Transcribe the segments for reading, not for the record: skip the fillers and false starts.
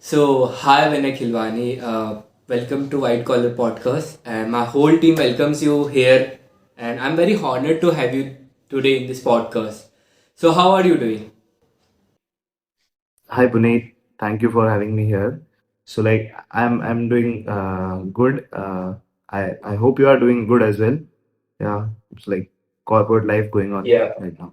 Hi Vinay Khilwani. Welcome to White Collar Podcast, and my whole team welcomes you here. And I'm very honored to have you today in this podcast. So, how are you doing? Hi Puneet, thank you for having me here. I'm doing good. I hope you are doing good as well. Yeah, it's like corporate life going on Yeah. right now.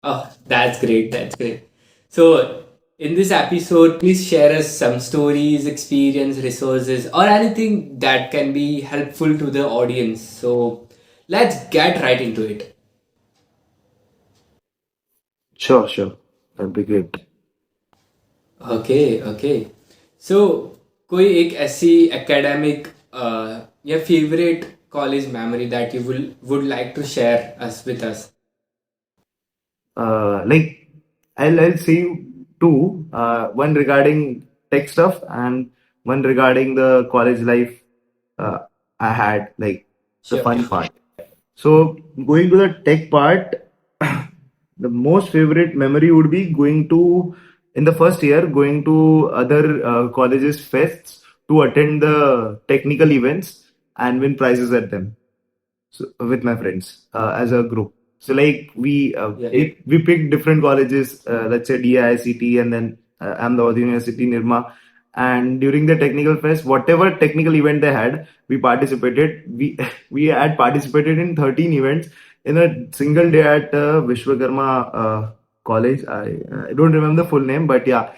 Oh, that's great. That's great. So, in this episode, please share us some stories, experience, resources, or anything that can be helpful to the audience. So, let's get right into it. Sure, that'll be great. Okay, okay. So कोई एक ऐसी academic या favorite college memory that you will would like to share us with us? Like I'll say two. One regarding tech stuff and one regarding the college life uh, I had, like the Sure. fun part. So going to the tech part, the most favorite memory would be going to in the first year going to other colleges fests to attend the technical events and win prizes at them. So with my friends as a group. So like Yeah. we picked different colleges, let's say DICT and then Ahmedabad University, Nirma. And during the technical fest, whatever technical event they had, we participated. We we had participated in 13 events in a single day at Vishwakarma College. I don't remember the full name, but yeah,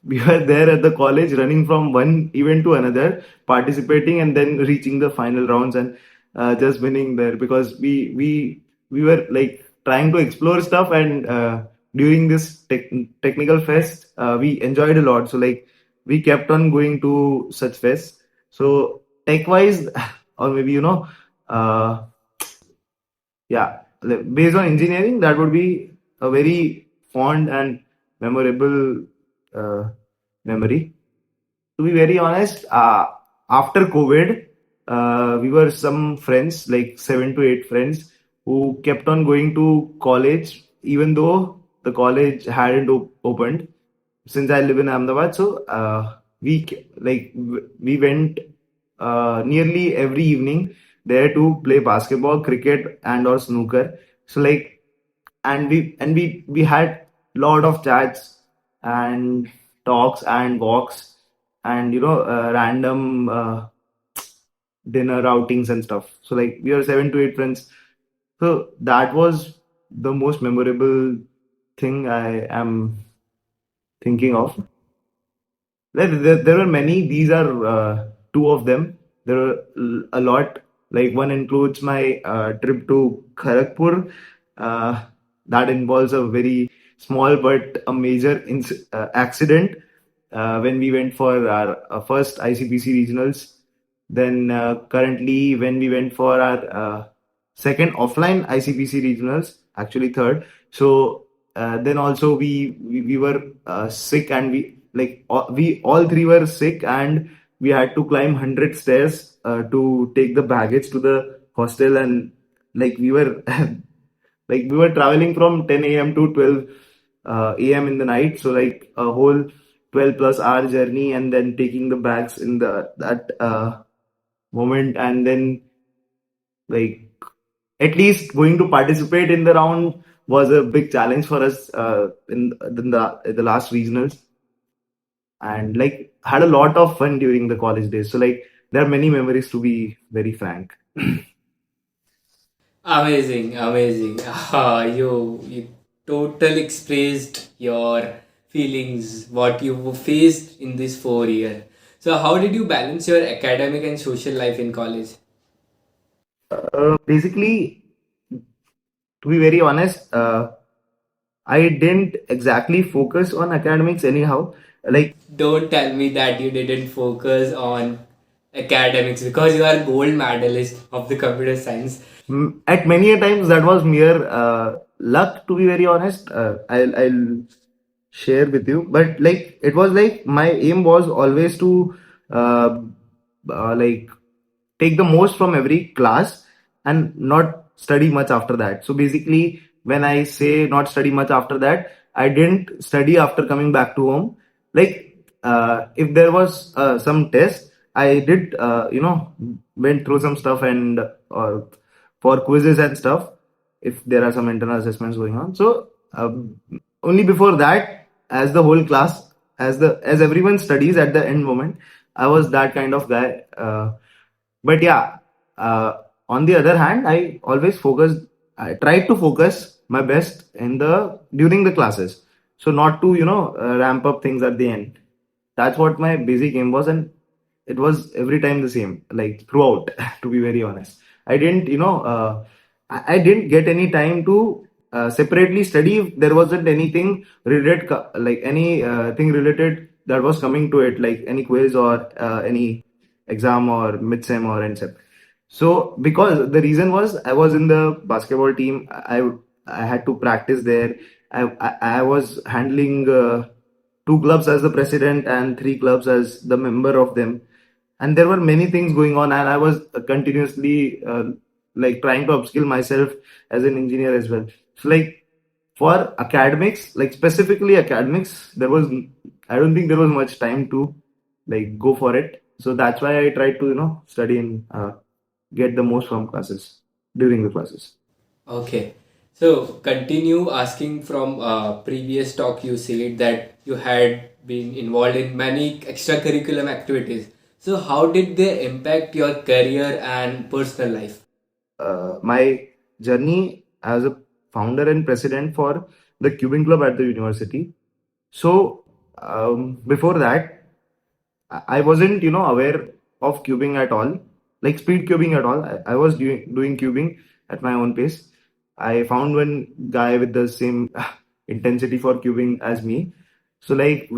we were there at the college running from one event to another, participating and then reaching the final rounds and just winning there because we were like trying to explore stuff and during this technical fest we enjoyed a lot. So like we kept on going to such fests. So tech wise, or maybe uh, yeah, based on engineering, that would be a very fond and memorable uh, memory. To be very honest, after COVID, we were some friends, like 7 to 8 friends, who kept on going to college, even though the college hadn't opened. Since I live in Ahmedabad, so we went nearly every evening there to play basketball, cricket, and or snooker. So like, and we had lot of chats and talks and walks and random dinner outings and stuff. So like we are 7 to 8 friends. So that was the most memorable thing I am thinking of. There were many. These are two of them. There are a lot. Like one includes my trip to Kharagpur. Uh, that involves a very small but a major accident when we went for our first ICPC regionals. Then currently, when we went for our second offline ICPC regionals, actually third. So then also we were sick and we all three were sick and we had to climb 100 stairs to take the baggage to the hostel and like we were like we were traveling from 10 a.m. to 12 a.m. in the night, so like a whole 12 plus hour journey and then taking the bags in the that moment and then like at least going to participate in the round was a big challenge for us in the last regionals and like had a lot of fun during the college days. So like there are many memories to be very frank. Amazing, amazing. You totally expressed your feelings, what you faced in this 4 year. So, how did you balance your academic and social life in college? Basically, to be very honest, I didn't exactly focus on academics anyhow. Like Don't tell me that you didn't focus on academics because you are gold medalist of the computer science. at many a times that was mere luck. To be very honest, I'll share with you. But like it was like my aim was always to uh, like take the most from every class and not study much after that. So basically, when I say not study much after that, I didn't study after coming back to home. like if there was some test, I did went through some stuff and for quizzes and stuff, if there are some internal assessments going on. So only before that, as the whole class, as everyone studies at the end moment, I was that kind of guy. But yeah, uh, on the other hand, I tried to focus my best in the during the classes, so not to ramp up things at the end. That's what my basic aim was, and it was every time the same, like throughout. To be very honest, I didn't I didn't get any time to separately study if there wasn't anything related, like any thing related that was coming to it, like any quiz or any exam or mid-sem or end-sem. So because the reason was I was in the basketball team, I had to practice there. I was handling two clubs as the president and three clubs as the member of them, and there were many things going on, and I was continuously like trying to upskill myself as an engineer as well. So like for academics, like specifically academics, there was I don't think there was much time to like go for it. So that's why I tried to study and get the most from classes during the classes. Okay. So continue asking from previous talk. You said that you had been involved in many extracurriculum activities. So how did they impact your career and personal life? My journey as a founder and president for the Cubing Club at the university. So before that, I wasn't aware of cubing at all, like speed cubing at all. I was doing cubing at my own pace. I found one guy with the same intensity for cubing as me. So like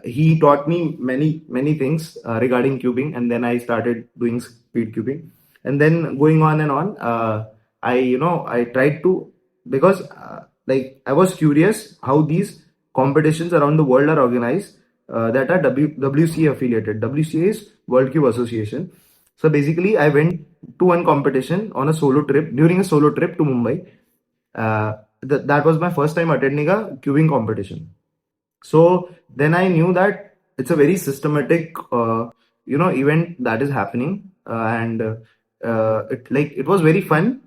he taught me many things regarding cubing, and then I started doing speed cubing, and then going on and on. I tried to, because like I was curious how these competitions around the world are organized, that are WCA affiliated. WCA is World Cube Association. So basically, I went to one competition on a solo trip, during a solo trip to Mumbai. That was my first time attending a cubing competition. So then I knew that it's a very systematic event that is happening, and it was very fun.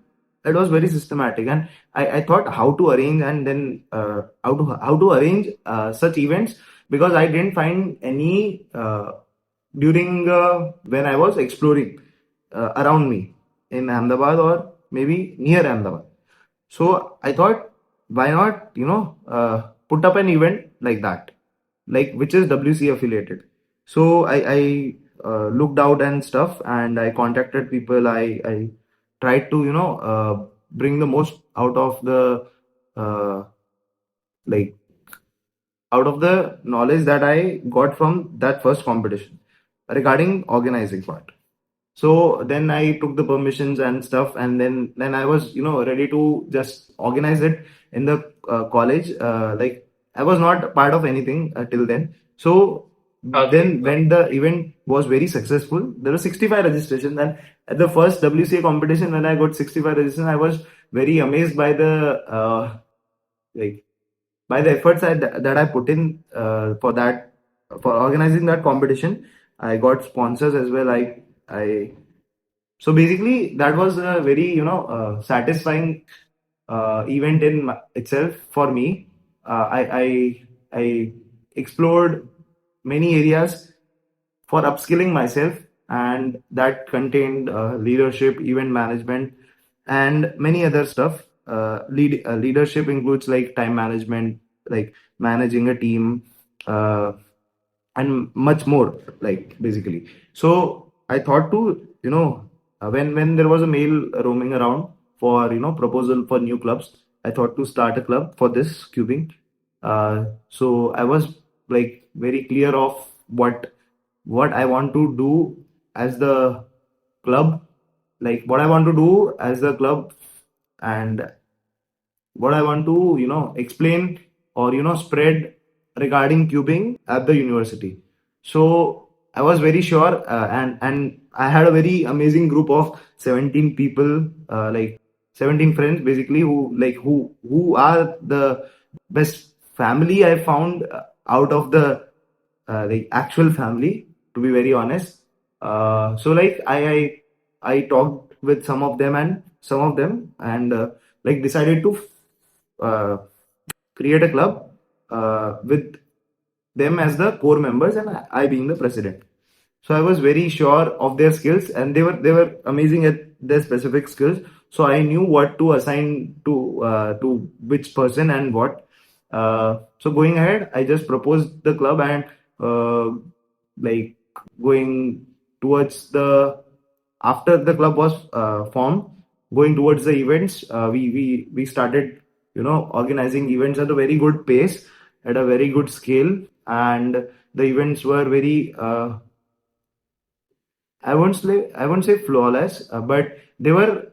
It was very systematic, and I thought how to arrange, and then how to arrange such events, because I didn't find any during when I was exploring around me in Ahmedabad or maybe near Ahmedabad. So I thought, why not, put up an event like that, like which is WC affiliated. So I looked out and stuff, and I contacted people. I tried to, bring the most out of the uh, like out of the knowledge that I got from that first competition regarding organizing part. So then I took the permissions and stuff, and then I was ready to just organize it in the college. Like I was not part of anything till then. So Okay. then when the event was very successful, there were 65 registrations, and at the first WCA competition when I got 65 registrations, I was very amazed by the like by the efforts that I put in for organizing that competition. I got sponsors as well. I So basically, that was a very satisfying event in itself for me. I explored many areas for upskilling myself, and that contained leadership, event management, and many other stuff. Leadership includes like time management, like managing a team, uh, and much more, like basically. So I thought to, when there was a mail roaming around for proposal for new clubs, I thought to start a club for this cubing. So I was like very clear of what I want to do as the club, like what I want to do as the club, and what I want to, explain or, spread regarding cubing at the university. So I was very sure, and I had a very amazing group of 17 people, like 17 friends basically, who are the best family I found out of the like actual family, to be very honest. So like I talked with some of them and like decided to uh, create a club with them as the core members and I being the president. So I was very sure of their skills, and they were amazing at their specific skills. So I knew what to assign to which person and what. So going ahead, I just proposed the club and like going towards the after the club was formed, going towards the events, we started, organizing events at a very good pace, at a very good scale, and the events were very I won't say flawless, but they were,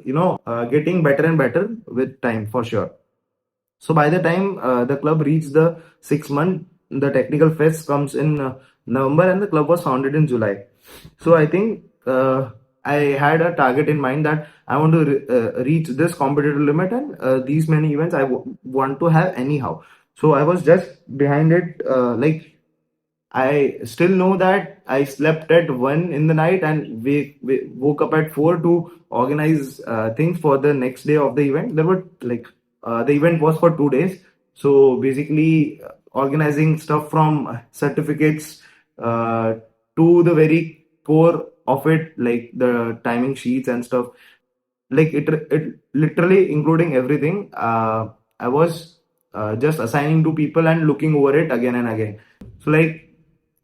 getting better and better with time for sure. So by the time the club reached the 6 month, the technical fest comes in November, and the club was founded in July. So I think I had a target in mind that I want to reach this competitive limit, and these many events want to have anyhow. So I was just behind it, like I still know that I slept at 1 in the night and we woke up at 4 to organize things for the next day of the event. There were like the event was for 2 days, so basically organizing stuff from certificates to the very core of it, like the timing sheets and stuff, like it literally including everything. I was just assigning to people and looking over it again and again. So like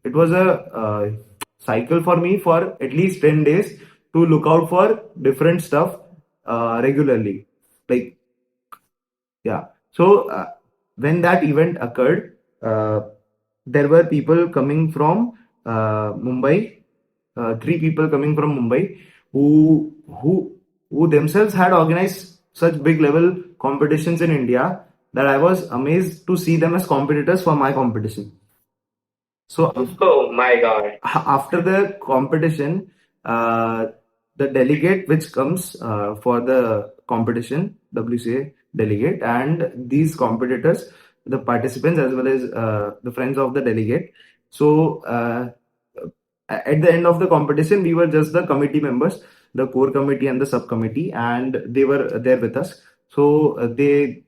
it was a cycle for me for at least 10 days to look out for different stuff regularly. Like, yeah. So when that event occurred, there were people coming from Mumbai, three people coming from Mumbai who who who themselves had organized such big level competitions in India, that I was amazed to see them as competitors for my competition. So Oh my God. after the competition, the delegate which comes for the competition, WCA delegate, and these competitors, the participants as well as the friends of the delegate. So at the end of the competition, we were just the committee members, the core committee and the subcommittee, and they were there with us. So they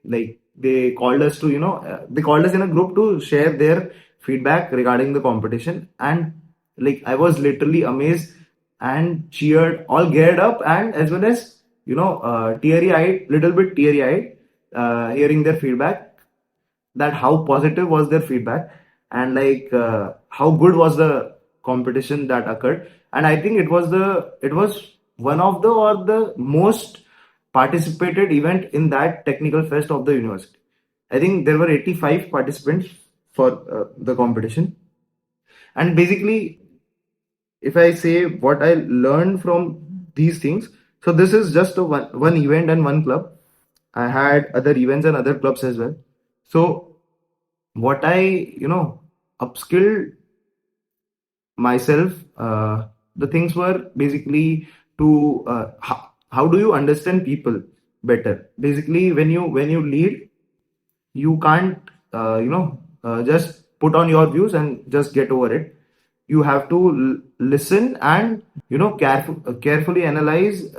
called us to, they called us in a group to share their feedback regarding the competition, and like I was literally amazed and cheered, all geared up, and as well as, teary eyed, little bit teary eyed, hearing their feedback, that how positive was their feedback, and like how good was the competition that occurred. And I think it was one of the or the most participated event in that technical fest of the university. I think there were 85 participants for the competition. And basically, if I say what I learned from these things, so this is just a one event and one club. I had other events and other clubs as well. So what I, upskilled myself, the things were basically to how do you understand people better. Basically, when you lead, you can't just put on your views and just get over it. You have to listen and, carefully analyze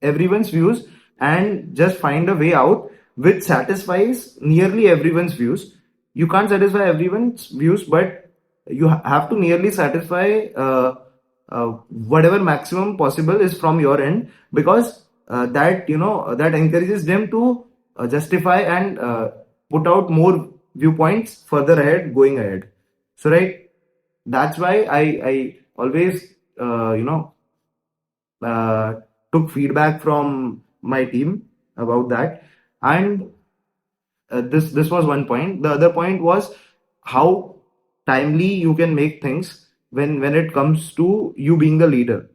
everyone's views, and just find a way out which satisfies nearly everyone's views. You can't satisfy everyone's views, but you have to nearly satisfy whatever maximum possible is from your end, because that encourages them to justify and put out more viewpoints further ahead, going ahead. So right, that's why I always you know uh, took feedback from my team about that. And this was one point. The other point was how timely you can make things when it comes to you being the leader.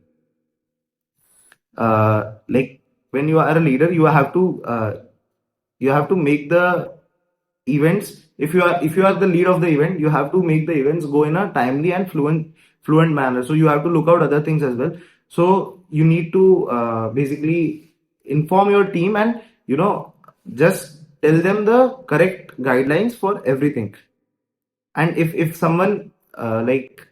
Like when you are a leader, you have to make the events. If you are the lead of the event, you have to make the events go in a timely and fluent manner. So you have to look out other things as well. So you need to basically inform your team, and just tell them the correct guidelines for everything. And if someone like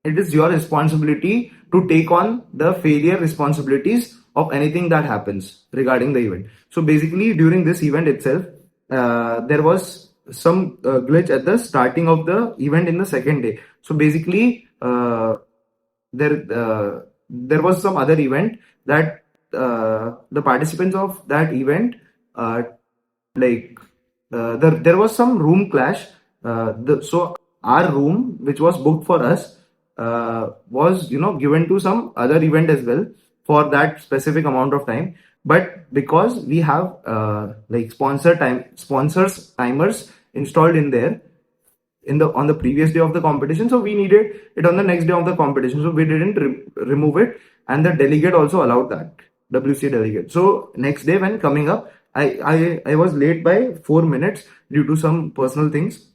it is your responsibility to take on the failure responsibilities of anything that happens regarding the event. So basically, during this event itself, there was some glitch at the starting of the event in the second day. So basically, there was some other event that the participants of that event, uh, like there was some room clash. So our room, which was booked for us, was given to some other event as well for that specific amount of time. But because we have like sponsors timers installed in there in the on the previous day of the competition, so we needed it on the next day of the competition, so we didn't remove it, and the delegate also allowed that, WC delegate. So next day when coming up, I was late by 4 minutes due to some personal things.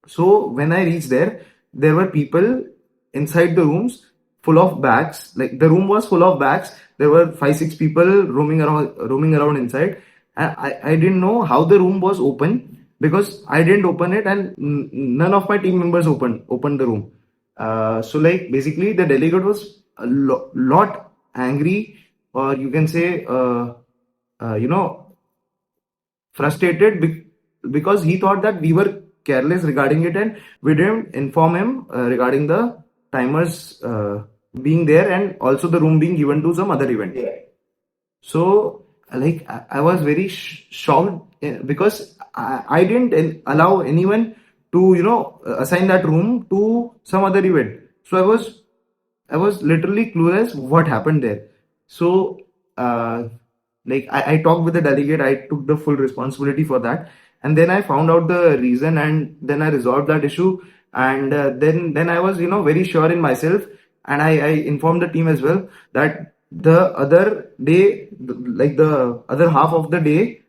So when I reached there, there were people inside the rooms full of bags. Like the room was full of bags. There were 5 6 people roaming around inside. And I didn't know how the room was open because I didn't open it, and none of my team members opened the room. So like basically the delegate was a lot angry, or you can say uh, you know frustrated because he thought that we were careless regarding it, and we didn't inform him regarding the timers being there, and also the room being given to some other event. So like I was very shocked because I didn't allow anyone to assign that room to some other event. So I was literally clueless what happened there. So like I talked with the delegate, I took the full responsibility for that, and then I found out the reason, and then I resolved that issue, and then I was very sure in myself, and I informed the team as well that the other day, like the other half of the day,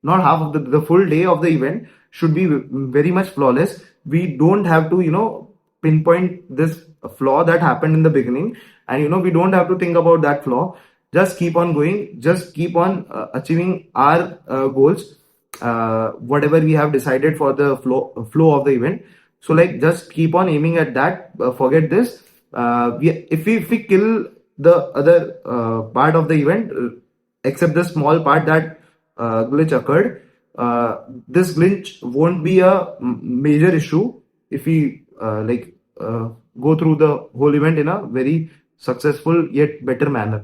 not half of the full day of the event should be very much flawless. We don't have to pinpoint this flaw that happened in the beginning, and we don't have to think about that flaw. Just keep on going, just keep on achieving our goals, whatever we have decided for the flow of the event. So like just keep on aiming at that, forget this. If we kill the other part of the event, except the small part that glitch occurred, this glitch won't be a major issue if we go through the whole event in a very successful yet better manner.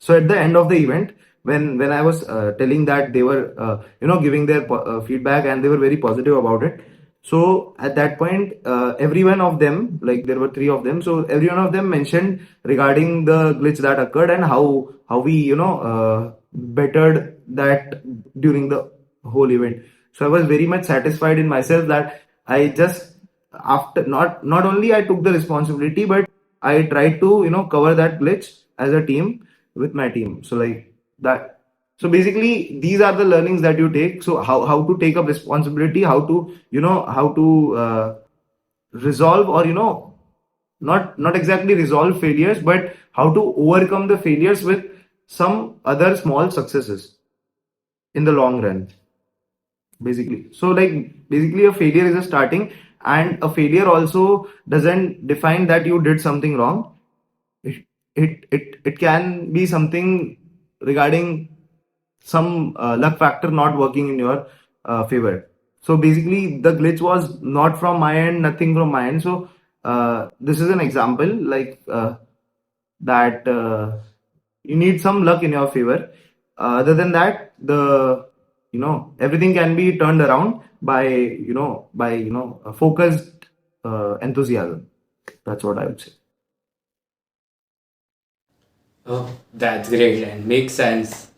So at the end of the event, when I was telling that, they were giving their feedback, and they were very positive about it. So at that point, every one of them, like there were 3 of them, so every one of them mentioned regarding the glitch that occurred, and how we bettered that during the whole event. So I was very much satisfied in myself that I just, after, not only I took the responsibility, but I tried to cover that glitch as a team with my team. So like that. So basically, these are the learnings that you take. So how to take up responsibility, how to resolve, or not exactly resolve failures, but how to overcome the failures with some other small successes in the long run, basically. So like basically a failure is a starting, and a failure also doesn't define that you did something wrong. It can be something regarding some luck factor not working in your favor. So basically, the glitch was not from my end, nothing from my end. So this is an example, like that you need some luck in your favor. Other than that, the everything can be turned around by a focused enthusiasm. That's what I would say. Oh, that's great and makes sense.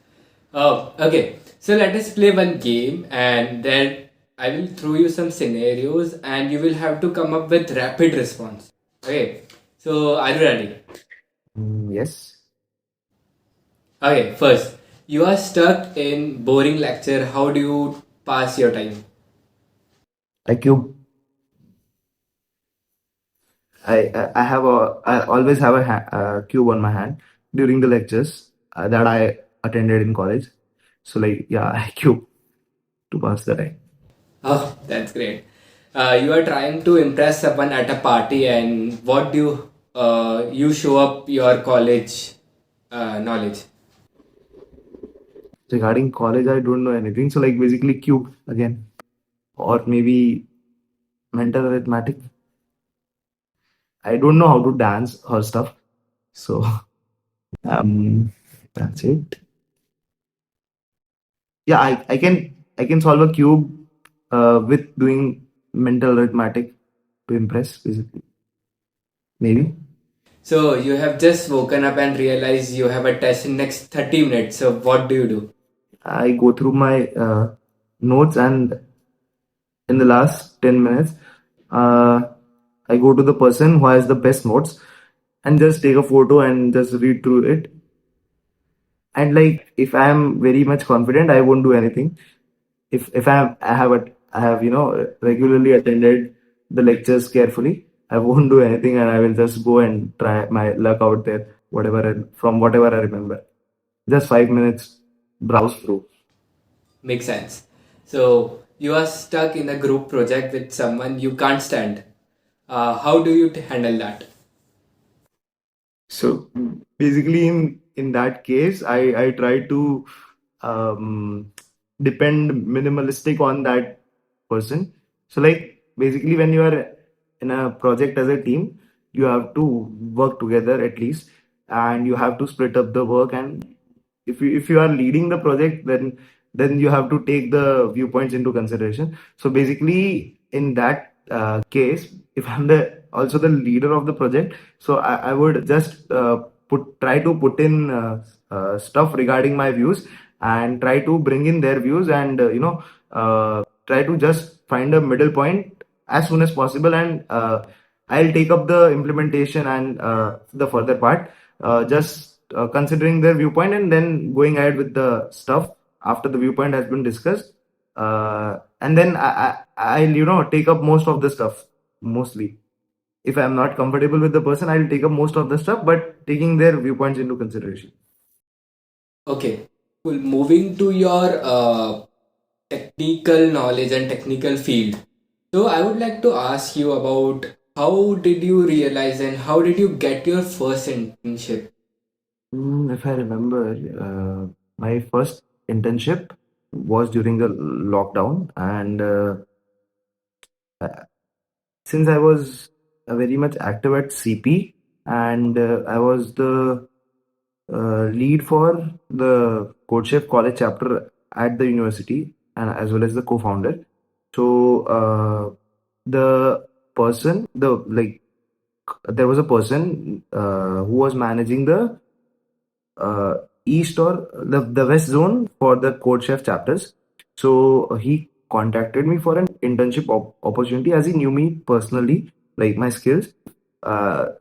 Oh, okay. So let us play one game, and then I will throw you some scenarios and you will have to come up with rapid response. Okay. So are you ready? Yes. Okay, first, you are stuck in boring lecture. How do you pass your time? I cube. I always have a cube on my hand during the lectures that I attended in college. So like yeah, I cube to pass the time. Oh, that's great. You are trying to impress someone at a party, and what do you show up your college knowledge? Regarding college, I don't know anything. So like basically cube again, or maybe mental arithmetic. I don't know how to dance or stuff. So that's it. Yeah, I can solve a cube with doing mental arithmetic to impress, basically. Maybe. So you have just woken up and realized you have a test in next 30 minutes. So what do you do? I go through my notes, and in the last 10 minutes, uh, I go to the person who has the best notes and just take a photo and just read through it. And like if I am very much confident, I won't do anything. If I have regularly attended the lectures carefully, I won't do anything, and I will just go and try my luck out there, from whatever I remember. Just 5 minutes, browse through. Makes sense. So you are stuck in a group project with someone you can't stand. How do you handle that? So basically, in that case, I try to um, depend minimalistic on that person. So like basically, when you are in a project as a team, you have to work together at least, and you have to split up the work. And if you are leading the project, then you have to take the viewpoints into consideration. So basically, in that case, if I'm the also the leader of the project, so I would just try to put in stuff regarding my views and try to bring in their views, and try to just find a middle point as soon as possible, and I'll take up the implementation and the further part, just considering their viewpoint and then going ahead with the stuff after the viewpoint has been discussed. And then I'll take up most of the stuff, mostly. If I'm not comfortable with the person, I'll take up most of the stuff, but taking their viewpoints into consideration. Okay, cool. Moving to your technical knowledge and technical field. So I would like to ask you about how did you realize and how did you get your first internship? If I remember, my first internship was during the lockdown, and since I was very much active at CP, and I was the lead for the CodeChef College chapter at the university, and as well as the co-founder. So the person, there was a person who was managing the uh, east or the west zone for the code chef chapters. So he contacted me for an internship opportunity, as he knew me personally, like my skills.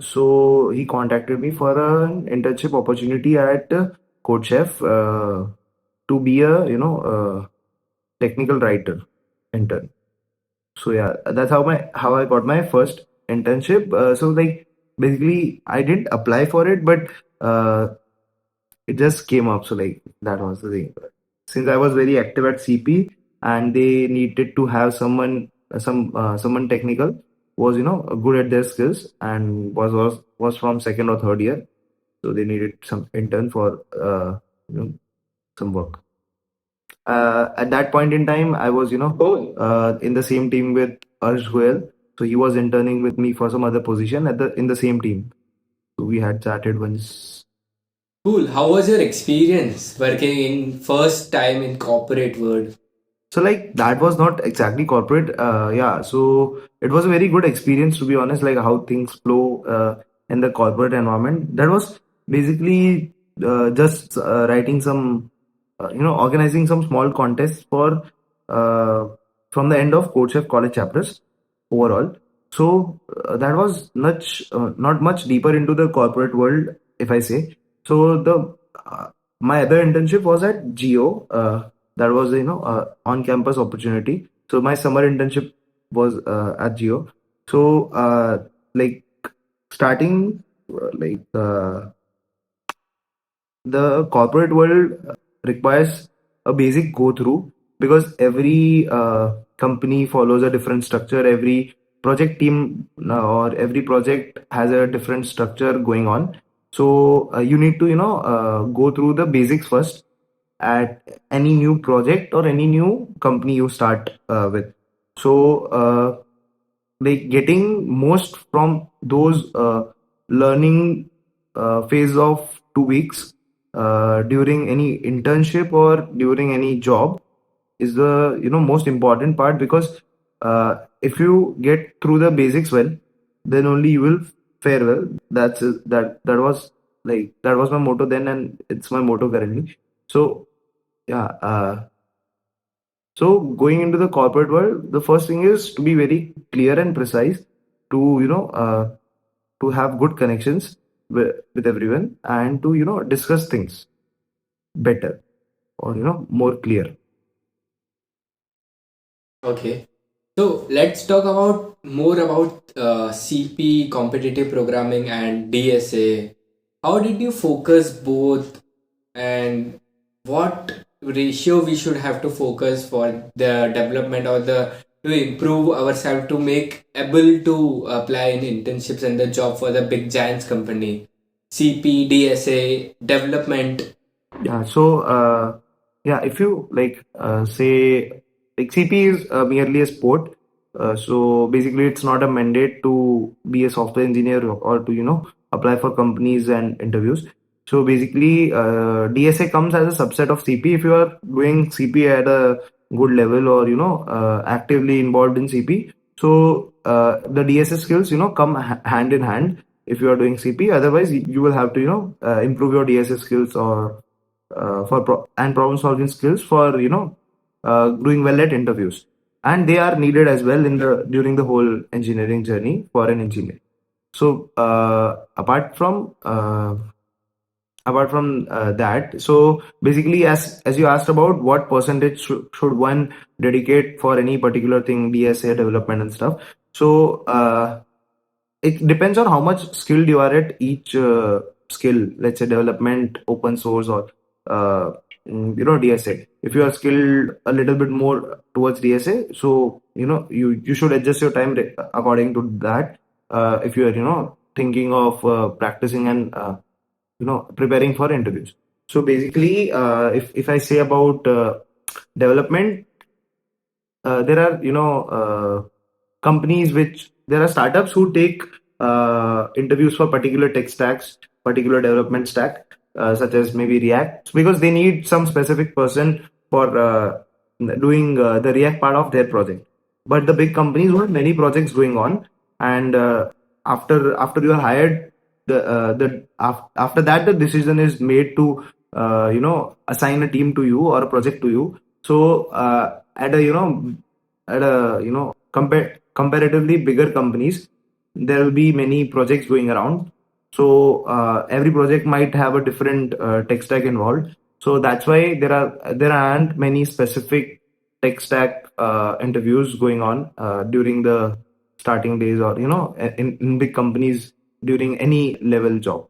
So he contacted me for an internship opportunity at code chef, to be a technical writer intern. So yeah, that's how I got my first internship. So like basically I didn't apply for it, but uh, it just came up. So like that was the thing. Since I was very active at CP, and they needed to have someone technical, was good at their skills, and was from second or third year. So they needed some intern for some work. At that point in time, I was in the same team with Arsh Goel. So he was interning with me for some other position in the same team. So we had chatted once. Cool. How was your experience working in first time in corporate world? So like that was not exactly corporate. Yeah. So it was a very good experience, to be honest, like how things flow in the corporate environment. That was basically just writing some, organizing some small contests for uh, from the end of Code Chef College chapters overall. So that was not much deeper into the corporate world, if I say. So the my other internship was at Geo. That was on-campus opportunity. So my summer internship was at Geo. So like starting like the corporate world requires a basic go through, because every company follows a different structure. Every project team or every project has a different structure going on. So you need to go through the basics first at any new project or any new company you start with. So like getting most from those learning phase of 2 weeks during any internship or during any job is the most important part, because if you get through the basics well, then only you will fare well. That was my motto then, and it's my motto currently. So yeah, so going into the corporate world, the first thing is to be very clear and precise, to to have good connections with everyone, and to discuss things better, or more clear. Okay. So let's talk about more about CP, competitive programming, and DSA. How did you focus both, and what ratio we should have to focus for the development or the to improve ourselves to make able to apply in internships and the job for the big giants company? CP, DSA, development. Yeah. So, yeah, if you say, like CP is merely a sport. So basically, it's not a mandate to be a software engineer, or to apply for companies and interviews. So basically, DSA comes as a subset of CP. If you are doing CP at a good level, or actively involved in CP, so the DSA skills come hand in hand if you are doing CP. Otherwise, you will have to improve your DSA skills, or and problem solving skills for doing well at interviews, and they are needed as well in the during the whole engineering journey for an engineer. So apart from that, so basically, as you asked about what percentage should one dedicate for any particular thing, DSA development and stuff. So it depends on how much skilled you are at each skill. Let's say development, open source, or DSA. If you are skilled a little bit more towards DSA, so you should adjust your time according to that. If you are thinking of practicing and preparing for interviews. So basically, if I say about development, there are companies which there are startups who take interviews for particular tech stacks, particular development stack, such as maybe React, because they need some specific person for doing the React part of their project. But the big companies who have many projects going on, and after you are hired, after that the decision is made to assign a team to you or a project to you. So at a comparatively bigger companies, there will be many projects going around. So every project might have a different tech stack involved. So that's why there aren't many specific tech stack interviews going on during the starting days, or in big companies during any level job.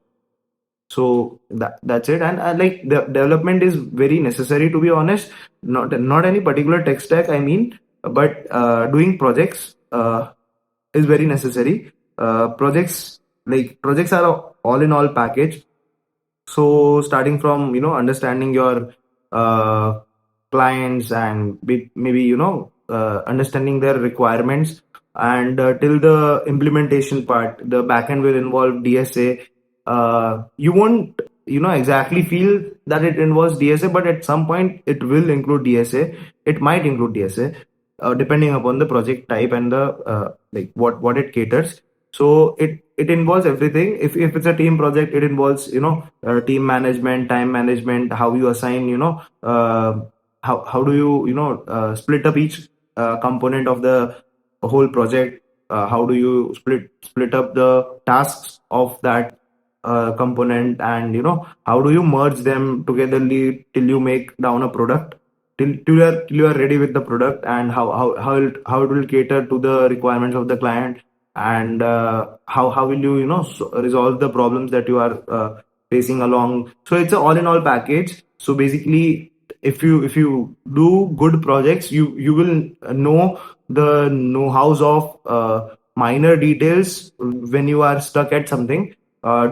So that's it. And like the development is very necessary, to be honest. Not any particular tech stack, I mean, but doing projects is very necessary. Projects are a all in all package. So starting from understanding your uh, clients, and maybe understanding their requirements, and till the implementation part, the backend will involve DSA. You won't exactly feel that it involves DSA, but at some point it will include DSA. It might include DSA, depending upon the project type and the like what it caters. So it involves everything. If it's a team project, it involves team management, time management, how you assign how do you split up each component of the whole project. How do you split up the tasks of that component, and how do you merge them togetherly till you make down a product, till you are ready with the product, and how it will cater to the requirements of the client, and how will you resolve the problems that you are facing along. So it's an all in all package. So basically, if you do good projects, you will know the know-hows of minor details when you are stuck at something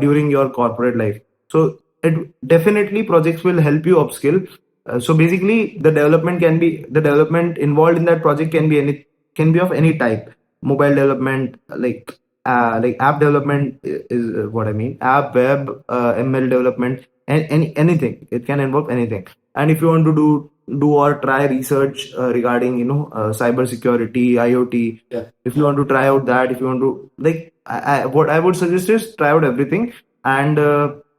during your corporate life. So it definitely projects will help you upskill. So basically, the development involved in that project can be of any type. Mobile development, like app development is what I mean. App, web, ML development, and anything. It can involve anything. And if you want to do or try research regarding cyber security, IoT, Yeah. if you want to try out that, if you want to what I would suggest is try out everything. And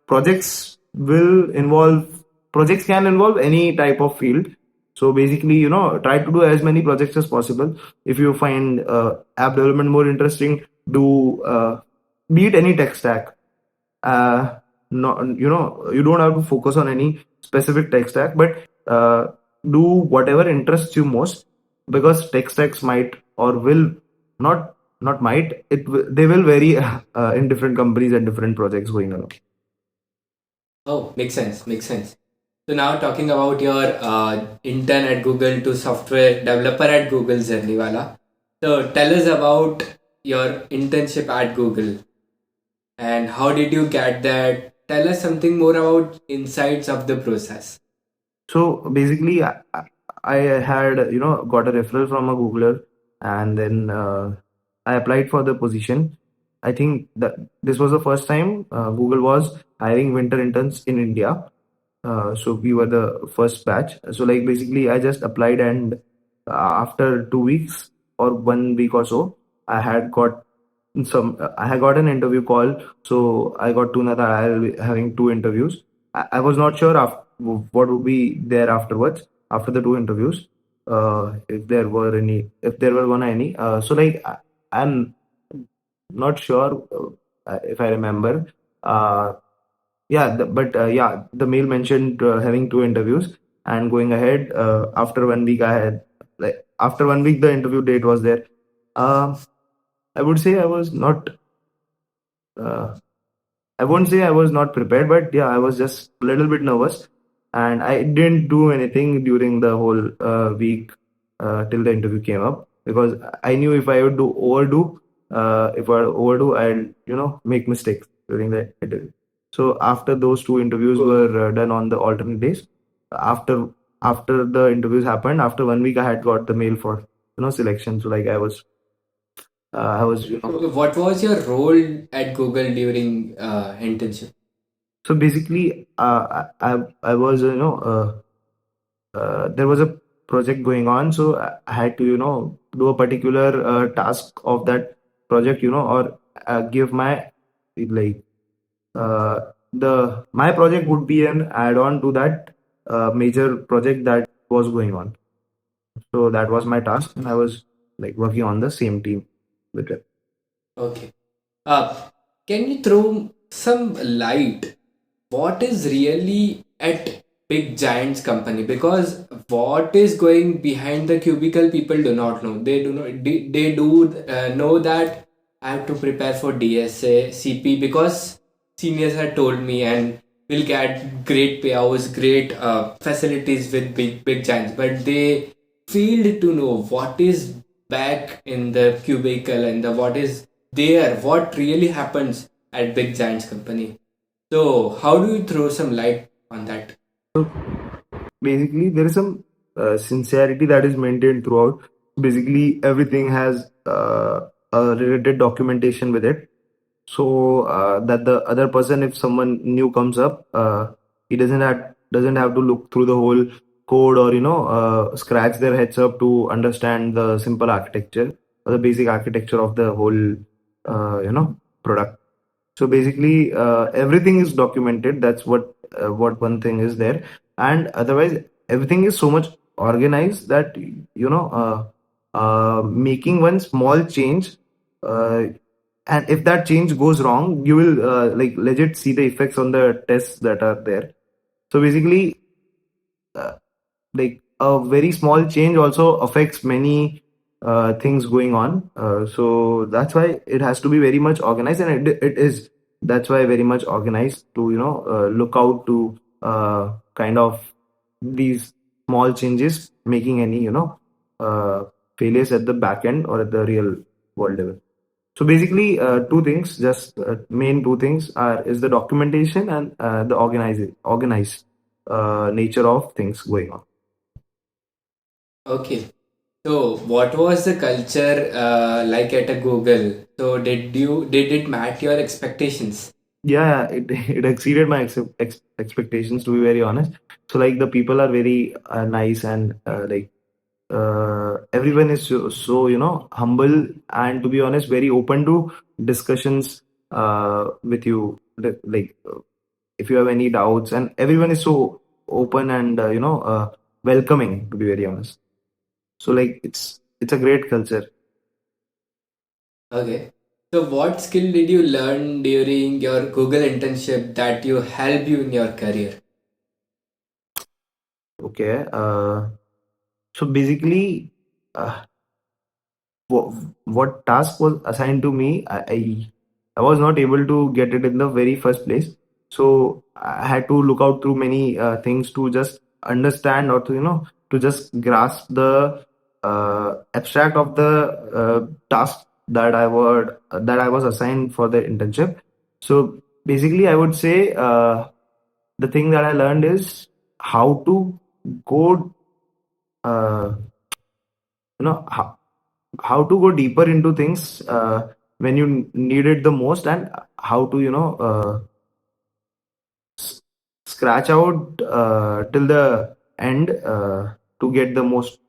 projects will involve projects can involve any type of field. So basically, try to do as many projects as possible. If you find app development more interesting, do beat any tech stack. uh, no, you don't have to focus on any specific tech stack, but do whatever interests you most, because tech stacks might or will not might they will vary in different companies and different projects going on. Oh, makes sense. Makes sense. So now talking about your intern at Google to software developer at Google journey wala. So tell us about your internship at Google and how did you get that? Tell us something more about insights of the process. So basically, I had got a referral from a Googler, and then I applied for the position. I think that this was the first time Google was hiring winter interns in India. So we were the first batch. So like basically, I just applied, and after 2 weeks or 1 week or so, I had got I had got an interview call. So I got to know that I'll be having two interviews. I was not sure what would be there afterwards after the two interviews. If there were gonna any. So like I'm not sure if I remember. Uh, yeah, but yeah, the mail mentioned having two interviews and going ahead. After 1 week, after 1 week the interview date was there. Um, I would say I was not. Uh, I won't say I was not prepared, but yeah, I was just a little bit nervous, and I didn't do anything during the whole week till the interview came up, because I knew if I overdo, I'll make mistakes during the interview. So after those two interviews were done on the alternate days, after after the interviews happened, after 1 week, I had got the mail for selection. So like I was So what was your role at Google during internship? so basically I was there was a project going on, so I had to do a particular task of that project, or give my like the my project would be an add-on to that major project that was going on. So that was my task, and I was like working on the same team with it. Okay. Uh, can you throw some light what is really at big giants company, because what is going behind the cubicle people do not know. They do not they do know that I have to prepare for DSA CP because seniors had told me, and will get great payouts, great facilities with big giants, but they failed to know what is back in the cubicle and the what is there, what really happens at big giants company. So, how do you throw some light on that? So basically, there is some sincerity that is maintained throughout. Basically, everything has a related documentation with it, so that the other person, if someone new comes up, he doesn't have to look through the whole code, or scratch their heads up to understand the simple architecture or the basic architecture of the whole product. So basically, everything is documented. That's what one thing is there, and otherwise everything is so much organized that making one small change, uh, and if that change goes wrong, you will like legit see the effects on the tests that are there. So basically, uh, like a very small change also affects many things going on. So that's why it has to be very much organized, and it is. That's why very much organized to look out to kind of these small changes making any, uh, failures at the back end or at the real world level. So basically, two things, just main two things are is the documentation and the organized nature of things going on. Okay. So, what was the culture like at a Google? So, did it match your expectations? Yeah, it exceeded my expectations, to be very honest. So like the people are very nice, and everyone is so humble, and to be honest very open to discussions with you. Like if you have any doubts, and everyone is so open and welcoming, to be very honest. So like it's a great culture. Okay. So, what skill did you learn during your Google internship that you help you in your career? Okay, so basically, uh, what, what task was assigned to me, I was not able to get it in the very first place. So I had to look out through many things to just understand, or to to just grasp the abstract of the task that I was assigned for the internship. So basically, I would say the thing that I learned is how to go, uh, you know how to go deeper into things when you need it the most, and how to s- scratch out till the end to get the most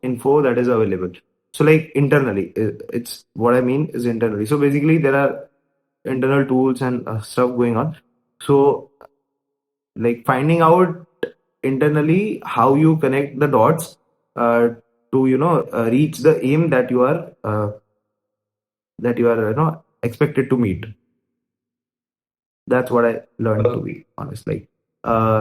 info that is available. So like internally, it's what I mean is internally. So basically there are internal tools and stuff going on. So like finding out internally how you connect the dots uh, to reach the aim that you are expected to meet. That's what I learned, to be honest. Like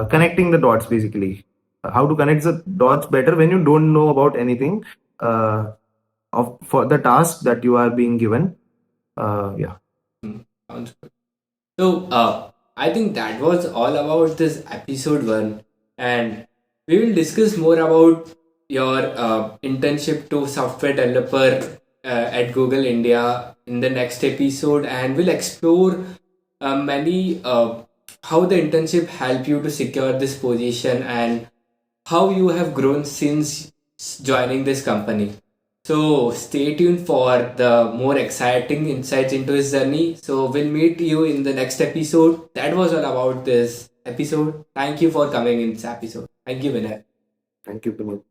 connecting the dots, basically. How to connect the dots better when you don't know about anything uh, of for the task that you are being given. Yeah. Hmm, sounds good. So, I think that was all about this episode one, and we will discuss more about your internship to software developer at Google India in the next episode, and we'll explore many how the internship help you to secure this position and how you have grown since joining this company. So stay tuned for the more exciting insights into his journey. So we'll meet you in the next episode. That was all about this episode. Thank you for coming in this episode. Thank you, Vinay. Thank you, Puneet.